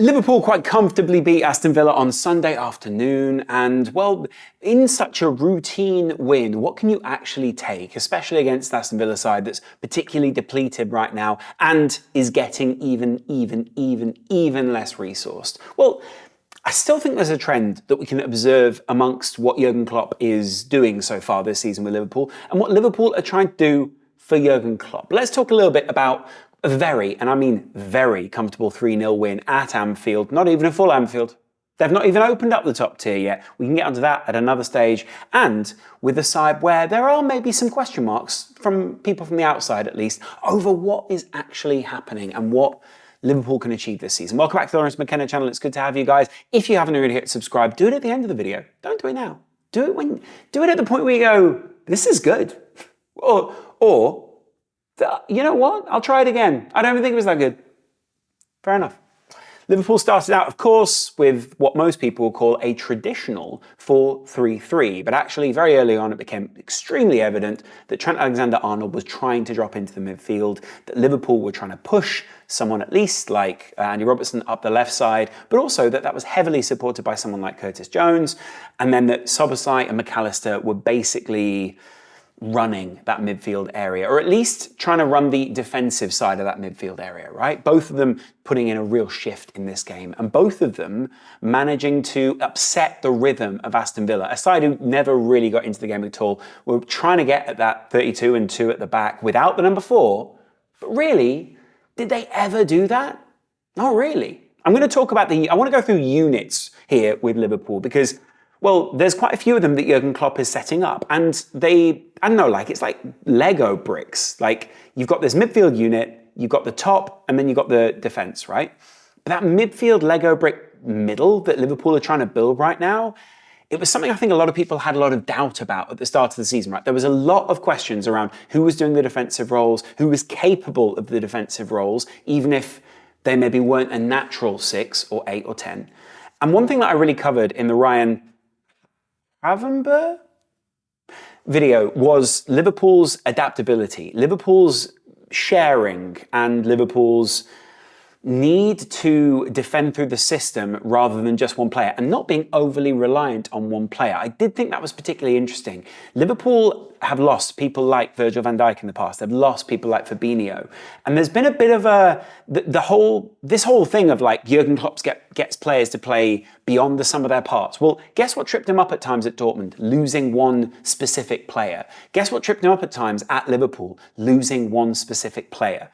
Liverpool quite comfortably beat Aston Villa on Sunday afternoon, and well, in such a routine win, what can you actually take, especially against Aston Villa side that's particularly depleted right now and is getting even less resourced? Well, I still think there's a trend that we can observe amongst what Jurgen Klopp is doing so far this season with Liverpool and what Liverpool are trying to do for Jurgen Klopp. Let's talk a little bit about a very, and I mean very, comfortable 3-0 win at Anfield. Not even a full Anfield. They've not even opened up the top tier yet. We can get onto that at another stage. And with a side where there are maybe some question marks from people from the outside at least over what is actually happening and what Liverpool can achieve this season. Welcome back to the Lawrence McKenna channel. It's good to have you guys. If you haven't already hit subscribe, do it at the end of the video. Don't do it now. Do it at the point where you go, this is good. Or you know what? I'll try it again. I don't even think it was that good. Fair enough. Liverpool started out, of course, with what most people will call a traditional 4-3-3, but actually very early on it became extremely evident that Trent Alexander-Arnold was trying to drop into the midfield, that Liverpool were trying to push someone at least like Andy Robertson up the left side, but also that was heavily supported by someone like Curtis Jones, and then that Szoboszlai and McAllister were basically running that midfield area, or at least trying to run the defensive side of that midfield area, right? Both of them putting in a real shift in this game, and both of them managing to upset the rhythm of Aston Villa, a side who never really got into the game at all. We're trying to get at that 32 and 2 at the back without the number 4, but really, did they ever do that? Not really. I want to go through units here with Liverpool because, well, there's quite a few of them that Jurgen Klopp is setting up, and it's like Lego bricks. Like, you've got this midfield unit, you've got the top, and then you've got the defense, right? But that midfield Lego brick middle that Liverpool are trying to build right now, it was something I think a lot of people had a lot of doubt about at the start of the season, right? There was a lot of questions around who was doing the defensive roles, who was capable of the defensive roles, even if they maybe weren't a natural 6 or 8 or 10. And one thing that I really covered in the Ryan Gravenberch video was Liverpool's adaptability, Liverpool's sharing, and Liverpool's need to defend through the system rather than just one player and not being overly reliant on one player. I did think that was particularly interesting. Liverpool have lost people like Virgil van Dijk in the past. They've lost people like Fabinho. And there's been a bit of this whole thing of like Jurgen Klopp gets players to play beyond the sum of their parts. Well, guess what tripped him up at times at Dortmund? Losing one specific player. Guess what tripped him up at times at Liverpool? Losing one specific player.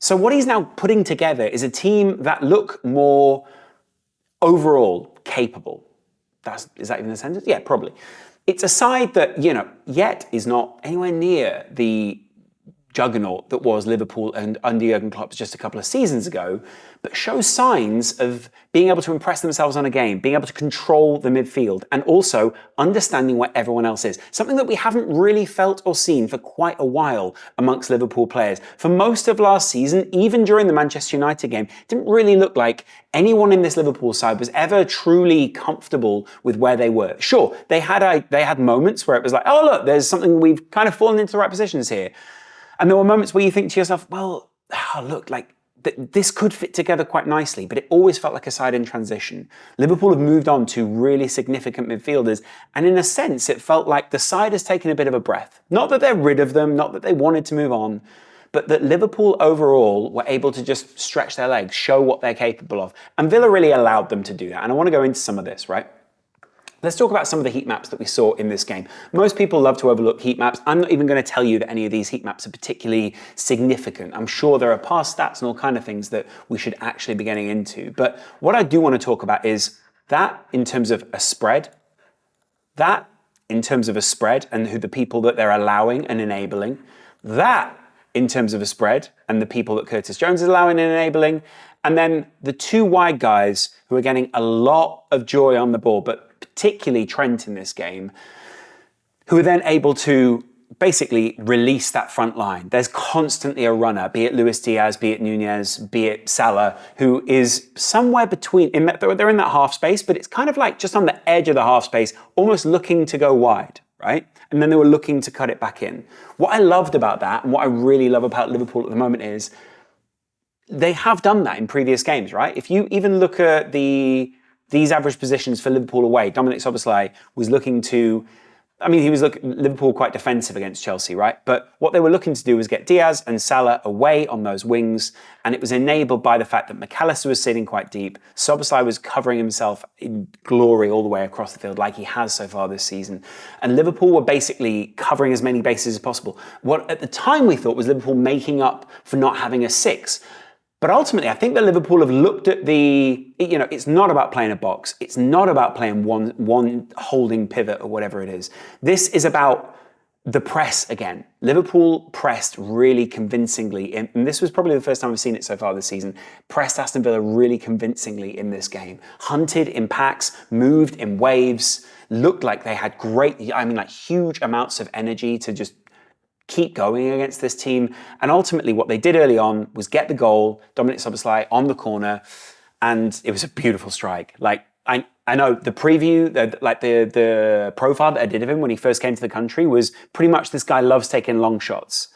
So what he's now putting together is a team that look more overall capable. Is that even a sentence? Yeah, probably. It's a side that, yet is not anywhere near the juggernaut that was Liverpool and under Jurgen Klopp just a couple of seasons ago, but shows signs of being able to impress themselves on a game, being able to control the midfield, and also understanding where everyone else is. Something that we haven't really felt or seen for quite a while amongst Liverpool players. For most of last season, even during the Manchester United game, it didn't really look like anyone in this Liverpool side was ever truly comfortable with where they were. Sure, they had moments where it was like, oh look, there's something, we've kind of fallen into the right positions here. And there were moments where you think to yourself, well, look, like this could fit together quite nicely, but it always felt like a side in transition. Liverpool have moved on to really significant midfielders, and in a sense, it felt like the side has taken a bit of a breath. Not that they're rid of them, not that they wanted to move on, but that Liverpool overall were able to just stretch their legs, show what they're capable of. And Villa really allowed them to do that. And I want to go into some of this, right? Let's talk about some of the heat maps that we saw in this game. Most people love to overlook heat maps. I'm not even going to tell you that any of these heat maps are particularly significant. I'm sure there are past stats and all kind of things that we should actually be getting into. But what I do want to talk about is that in terms of a spread, and who the people that they're allowing and enabling, that in terms of a spread and the people that Curtis Jones is allowing and enabling, and then the two wide guys who are getting a lot of joy on the ball, but particularly Trent in this game, who are then able to basically release that front line. There's constantly a runner, be it Luis Diaz, be it Nunez, be it Salah, who is somewhere between, they're in that half space, but it's kind of like just on the edge of the half space, almost looking to go wide, right? And then they were looking to cut it back in. What I loved about that, and what I really love about Liverpool at the moment is, they have done that in previous games, right? If you even look at these average positions for Liverpool away, Dominic Szoboszlai was looking to, he was Liverpool quite defensive against Chelsea, right? But what they were looking to do was get Diaz and Salah away on those wings, and it was enabled by the fact that McAllister was sitting quite deep. Szoboszlai was covering himself in glory all the way across the field, like he has so far this season. And Liverpool were basically covering as many bases as possible. What at the time we thought was Liverpool making up for not having a six. But ultimately, I think that Liverpool have looked at it's not about playing a box. It's not about playing one holding pivot or whatever it is. This is about the press again. Liverpool pressed really convincingly, and this was probably the first time I've seen it so far this season, pressed Aston Villa really convincingly in this game. Hunted in packs, moved in waves, looked like they had huge amounts of energy to just keep going against this team. And ultimately what they did early on was get the goal, Dominic Szoboszlai on the corner, and it was a beautiful strike. I know the preview, the profile that I did of him when he first came to the country was pretty much this guy loves taking long shots.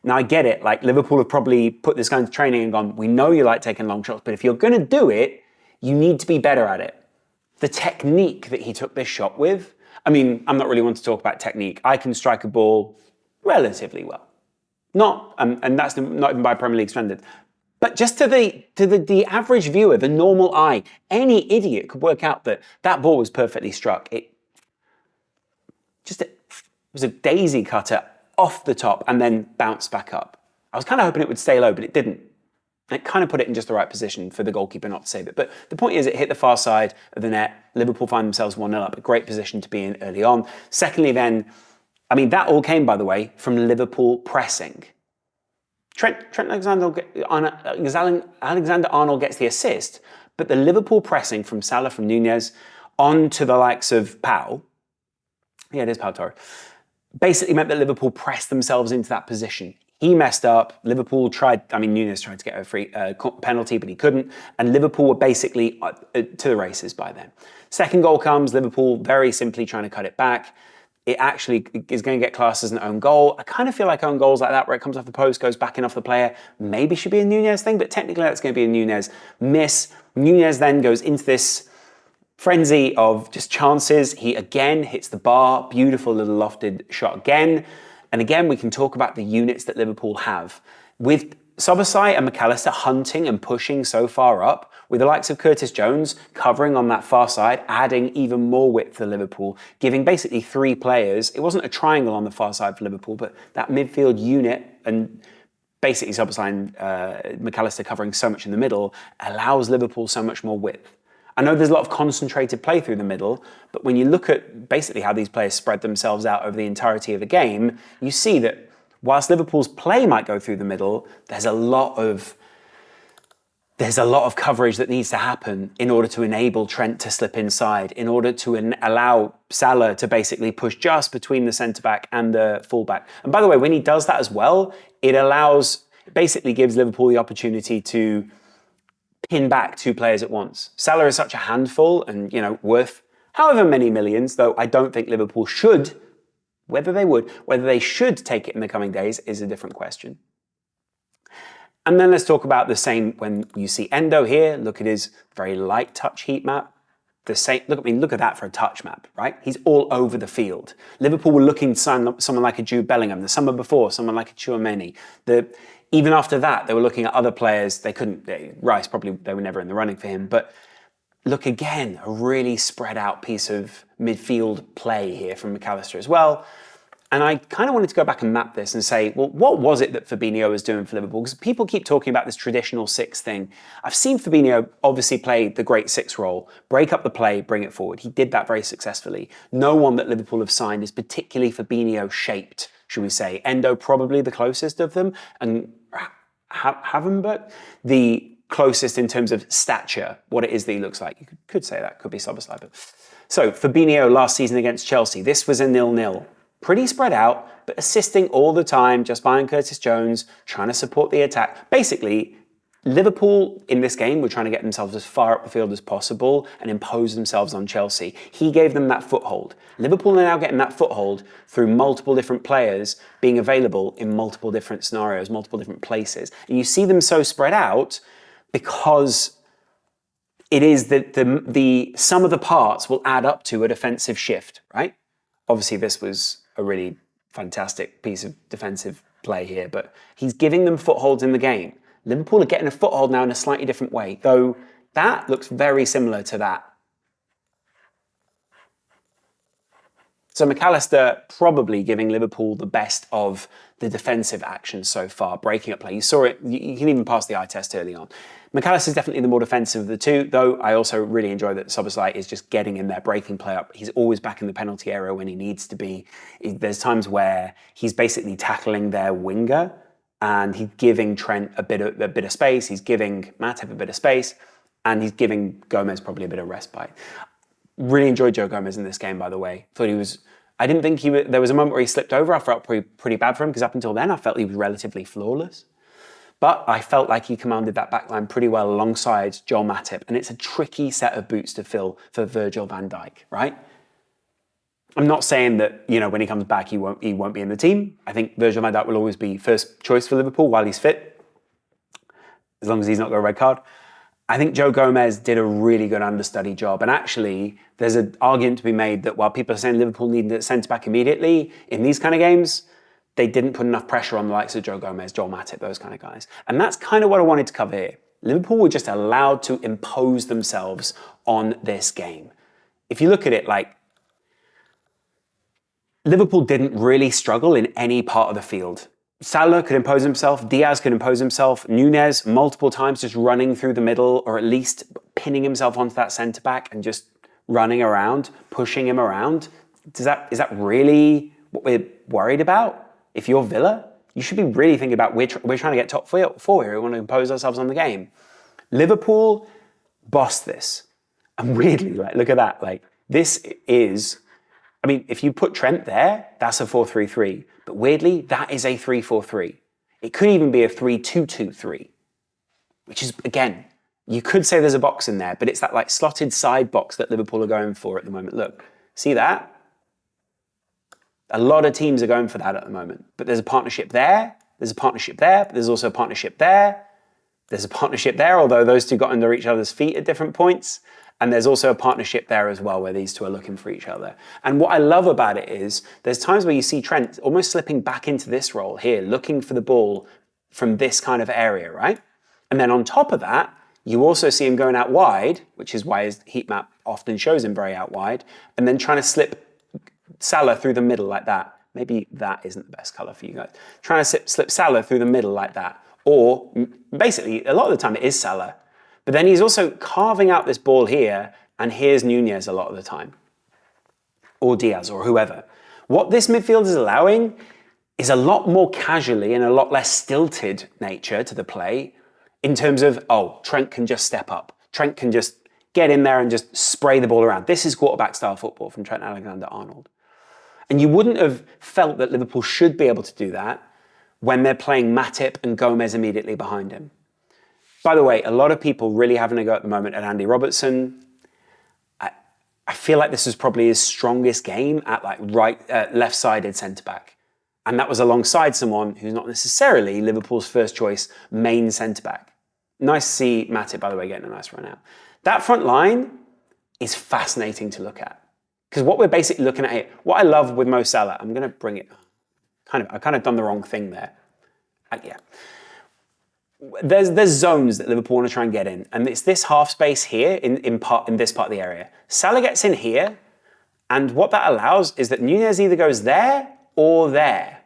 Now I get it, Liverpool have probably put this guy into training and gone, we know you like taking long shots, but if you're gonna do it, you need to be better at it. The technique that he took this shot with, I'm not really one to talk about technique. I can strike a ball relatively well. And that's not even by Premier League standards. But just to the average viewer, the normal eye, any idiot could work out that ball was perfectly struck. It was a daisy cutter off the top and then bounced back up. I was kind of hoping it would stay low, but it didn't. It kind of put it in just the right position for the goalkeeper not to save it. But the point is, it hit the far side of the net. Liverpool find themselves 1-0 up. A great position to be in early on. Secondly, then, that all came, by the way, from Liverpool pressing. Trent Alexander-Arnold gets the assist, but the Liverpool pressing from Salah, from Nunez, on to the likes of Pau, yeah, it is Pau Torres, basically meant that Liverpool pressed themselves into that position. He messed up. Liverpool Nunez tried to get a free penalty, but he couldn't. And Liverpool were basically to the races by then. Second goal comes, Liverpool very simply trying to cut it back. It actually is going to get classed as an own goal. I kind of feel like own goals like that, where it comes off the post, goes back in off the player, maybe should be a Nunez thing, but technically that's going to be a Nunez miss. Nunez then goes into this frenzy of just chances. He again hits the bar, beautiful little lofted shot again. And again, we can talk about the units that Liverpool have. With Szoboszlai and McAllister hunting and pushing so far up, with the likes of Curtis Jones covering on that far side, adding even more width to Liverpool, giving basically three players. It wasn't a triangle on the far side for Liverpool, but that midfield unit and basically Szoboszlai and McAllister covering so much in the middle allows Liverpool so much more width. I know there's a lot of concentrated play through the middle, but when you look at basically how these players spread themselves out over the entirety of the game, you see that whilst Liverpool's play might go through the middle, there's a lot of coverage that needs to happen in order to enable Trent to slip inside, in order to allow Salah to basically push just between the centre-back and the full-back. And by the way, when he does that as well, it basically gives Liverpool the opportunity to pin back two players at once. Salah is such a handful and, worth however many millions, though I don't think Liverpool should. Whether they should take it in the coming days is a different question. And then let's talk about the same when you see Endo here. Look at his very light touch heat map. Look at that for a touch map, right? He's all over the field. Liverpool were looking to sign someone like a Jude Bellingham. The summer before, someone like a Tchouaméni. Even after that, they were looking at other players. They couldn't. Rice probably they were never in the running for him. But look again, a really spread out piece of midfield play here from McAllister as well. And I kind of wanted to go back and map this and say, well, what was it that Fabinho was doing for Liverpool? Because people keep talking about this traditional six thing. I've seen Fabinho obviously play the great six role, break up the play, bring it forward. He did that very successfully. No one that Liverpool have signed is particularly Fabinho shaped, should we say. Endo probably the closest of them, and Havenberg the closest in terms of stature, what it is that he looks like. You could say that, could be Szoboszlai. So Fabinho last season against Chelsea, this was a 0-0. Pretty spread out, but assisting all the time, just behind Curtis Jones, trying to support the attack. Basically, Liverpool in this game were trying to get themselves as far up the field as possible and impose themselves on Chelsea. He gave them that foothold. Liverpool are now getting that foothold through multiple different players being available in multiple different scenarios, multiple different places. And you see them so spread out because it is that the sum of the parts will add up to a defensive shift, right? Obviously, this was a really fantastic piece of defensive play here, but he's giving them footholds in the game. Liverpool are getting a foothold now in a slightly different way, though that looks very similar to that. So McAllister probably giving Liverpool the best of the defensive actions so far, breaking up play. You saw it, you can even pass the eye test early on. McAllister's definitely the more defensive of the two, though I also really enjoy that Szoboszlai is just getting in there, breaking play up. He's always back in the penalty area when he needs to be. There's times where he's basically tackling their winger, and he's giving Trent a bit of space, he's giving Matip a bit of space, and he's giving Gomez probably a bit of respite. Really enjoyed Joe Gomez in this game, by the way. I didn't think there was a moment where he slipped over. I felt pretty bad for him because up until then I felt he was relatively flawless. But I felt like he commanded that backline pretty well alongside Joel Matip, and it's a tricky set of boots to fill for Virgil van Dijk, right? I'm not saying that, when he comes back, he won't be in the team. I think Virgil van Dijk will always be first choice for Liverpool while he's fit, as long as he's not got a red card. I think Joe Gomez did a really good understudy job. And actually, there's an argument to be made that while people are saying Liverpool needed a centre-back immediately, in these kind of games, they didn't put enough pressure on the likes of Joe Gomez, Joel Matip, those kind of guys. And that's kind of what I wanted to cover here. Liverpool were just allowed to impose themselves on this game. If you look at it Liverpool didn't really struggle in any part of the field. Salah could impose himself, Diaz could impose himself, Nunez multiple times just running through the middle or at least pinning himself onto that centre-back and just running around, pushing him around. Is that really what we're worried about? If you're Villa, you should be really thinking about we're trying to get top four here. We want to impose ourselves on the game. Liverpool bossed this. And weirdly, look at that. This is... if you put Trent there, that's a 4-3-3. But weirdly, that is a 3-4-3. It could even be a 3-2-2-3, which is, again, you could say there's a box in there, but it's that slotted side box that Liverpool are going for at the moment. Look, see that? A lot of teams are going for that at the moment. But there's a partnership there, there's a partnership there, but there's also a partnership there. There's a partnership there, although those two got under each other's feet at different points. And there's also a partnership there as well, where these two are looking for each other. And what I love about it is there's times where you see Trent almost slipping back into this role here, looking for the ball from this kind of area, right? And then on top of that, you also see him going out wide, which is why his heat map often shows him very out wide, and then trying to slip Salah through the middle like that. Maybe that isn't the best colour for you guys. Trying to slip Salah through the middle like that. Or basically, a lot of the time it is Salah. But then he's also carving out this ball here, and here's Nunez a lot of the time. Or Diaz, or whoever. What this midfield is allowing is a lot more casually and a lot less stilted nature to the play in terms of, Trent can just step up. Trent can just get in there and just spray the ball around. This is quarterback-style football from Trent Alexander-Arnold. And you wouldn't have felt that Liverpool should be able to do that when they're playing Matip and Gomez immediately behind him. By the way, a lot of people really having a go at the moment at Andy Robertson. I feel like this was probably his strongest game at left-sided centre-back. And that was alongside someone who's not necessarily Liverpool's first choice main centre-back. Nice to see Matip, by the way, getting a nice run out. That front line is fascinating to look at. Because what we're basically looking at here, what I love with Mo Salah, I'm going to bring it, I've kind of done the wrong thing there. There's zones that Liverpool want to try and get in, and it's this half space here in this part of the area. Salah gets in here, and what that allows is that Nunez either goes there or there.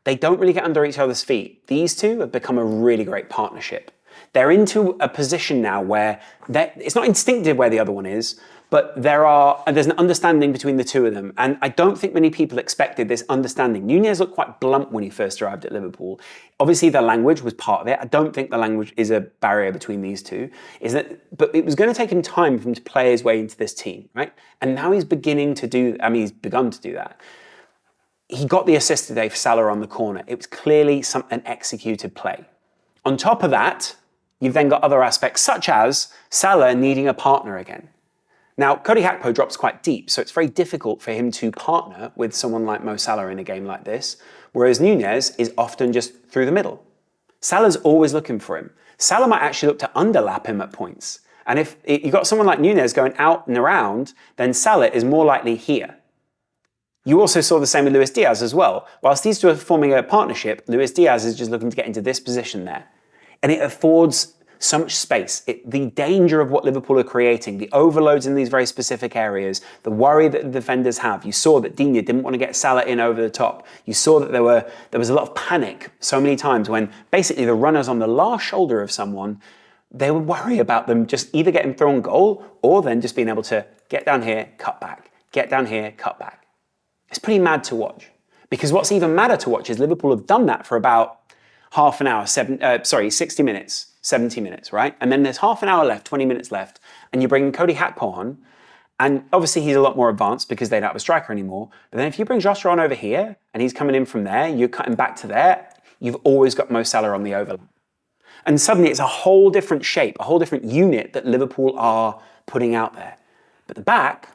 They don't really get under each other's feet. These two have become a really great partnership. They're into a position now where it's not instinctive where the other one is, but there's an understanding between the two of them. And I don't think many people expected this understanding. Nunez looked quite blunt when he first arrived at Liverpool. Obviously, the language was part of it. I don't think the language is a barrier between these two. But it was going to take him time for him to play his way into this team, right? And now he's begun to do that. He got the assist today for Salah on the corner. It was clearly an executed play. On top of that, You've then got other aspects, such as Salah needing a partner again. Now, Cody Gakpo drops quite deep, so it's very difficult for him to partner with someone like Mo Salah in a game like this, whereas Nunez is often just through the middle. Salah's always looking for him. Salah might actually look to underlap him at points. And if you've got someone like Nunez going out and around, then Salah is more likely here. You also saw the same with Luis Diaz as well. Whilst these two are forming a partnership, Luis Diaz is just looking to get into this position there. And it affords so much space. The danger of what Liverpool are creating, the overloads in these very specific areas, the worry that the defenders have. You saw that Digne didn't want to get Salah in over the top. You saw that there was a lot of panic so many times when basically the runner's on the last shoulder of someone. They would worry about them just either getting thrown goal or then just being able to get down here, cut back, get down here, cut back. It's pretty mad to watch. Because what's even madder to watch is Liverpool have done that for about half an hour, 60 minutes, 70 minutes, right? And then there's half an hour left, 20 minutes left, and you bring Cody Gakpo on, and obviously he's a lot more advanced because they don't have a striker anymore. But then if you bring Joshua on over here, and he's coming in from there, you're cutting back to there, you've always got Mo Salah on the overlap. And suddenly it's a whole different shape, a whole different unit that Liverpool are putting out there. But the back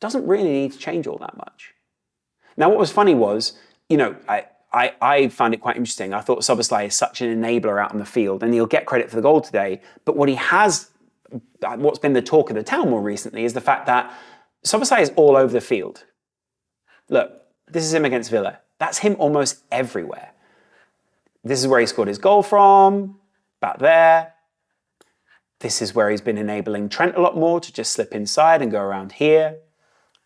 doesn't really need to change all that much. Now, what was funny was, I found it quite interesting. I thought Szoboszlai is such an enabler out on the field, and he'll get credit for the goal today. But what's been the talk of the town more recently is the fact that Szoboszlai is all over the field. Look, this is him against Villa. That's him almost everywhere. This is where he scored his goal from, back there. This is where he's been enabling Trent a lot more to just slip inside and go around here.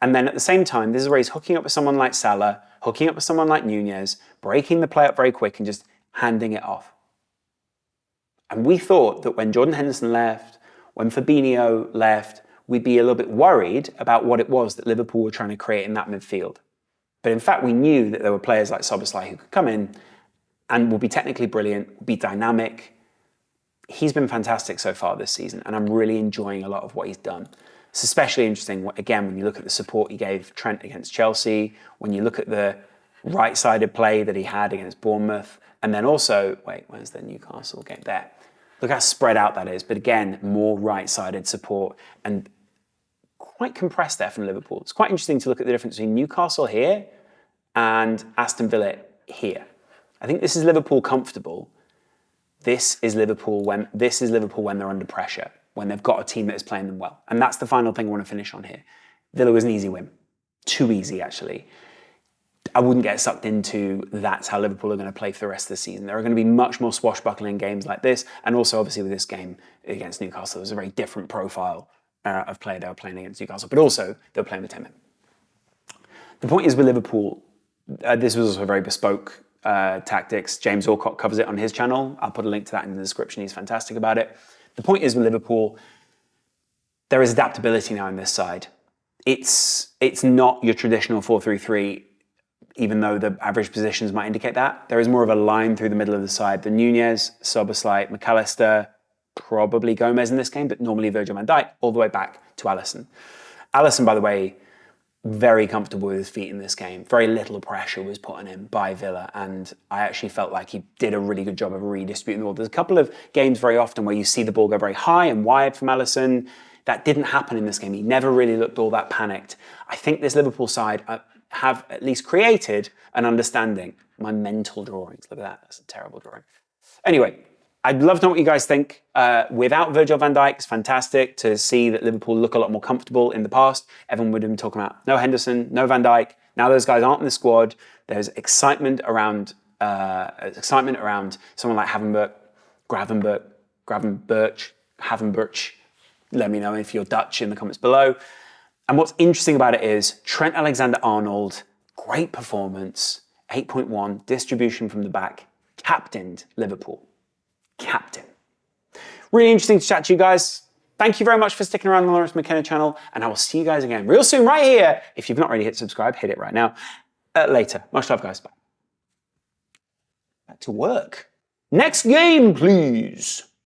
And then at the same time, this is where he's hooking up with someone like Salah, hooking up with someone like Nunez, breaking the play up very quick and just handing it off. And we thought that when Jordan Henderson left, when Fabinho left, we'd be a little bit worried about what it was that Liverpool were trying to create in that midfield. But in fact, we knew that there were players like Szoboszlai who could come in and will be technically brilliant, be dynamic. He's been fantastic so far this season, and I'm really enjoying a lot of what he's done. It's especially interesting, again, when you look at the support he gave Trent against Chelsea, when you look at the right-sided play that he had against Bournemouth, and then also, where's the Newcastle game? There. Look how spread out that is, but again, more right-sided support and quite compressed there from Liverpool. It's quite interesting to look at the difference between Newcastle here and Aston Villa here. I think this is Liverpool comfortable. This is Liverpool when they're under pressure, when they've got a team that is playing them well. And that's the final thing I want to finish on here. Villa was an easy win. Too easy, actually. I wouldn't get sucked into that's how Liverpool are going to play for the rest of the season. There are going to be much more swashbuckling games like this. And also, obviously, with this game against Newcastle, it was a very different profile of player they were playing against Newcastle. But also, they were playing with 10 men. The point is with Liverpool, this was also very bespoke tactics. James Alcott covers it on his channel. I'll put a link to that in the description. He's fantastic about it. The point is with Liverpool, there is adaptability now in this side. It's not your traditional 4-3-3, even though the average positions might indicate that. There is more of a line through the middle of the side. The Nunez, Szoboszlai, McAllister, probably Gomez in this game, but normally Virgil van Dijk, all the way back to Alisson. Alisson, by the way, very comfortable with his feet in this game. Very little pressure was put on him by Villa, and I actually felt like he did a really good job of redistributing the ball. There's a couple of games very often where you see the ball go very high and wide from Alisson. That didn't happen in this game. He never really looked all that panicked. I think this Liverpool side have at least created an understanding. My mental drawings, look at that. That's a terrible drawing. Anyway, I'd love to know what you guys think. Without Virgil van Dijk, it's fantastic to see that Liverpool look a lot more comfortable in the past. Everyone would have been talking about no Henderson, no Van Dijk. Now those guys aren't in the squad. There's excitement around someone like Havenberch. Let me know if you're Dutch in the comments below. And what's interesting about it is Trent Alexander-Arnold, great performance, 8.1, distribution from the back, captained Liverpool. Captain. Really interesting to chat to you guys. Thank you very much for sticking around on the Lawrence McKenna channel, and I will see you guys again real soon right here. If you've not already hit subscribe, hit it right now. Later. Much love, guys. Bye. Back to work. Next game, please.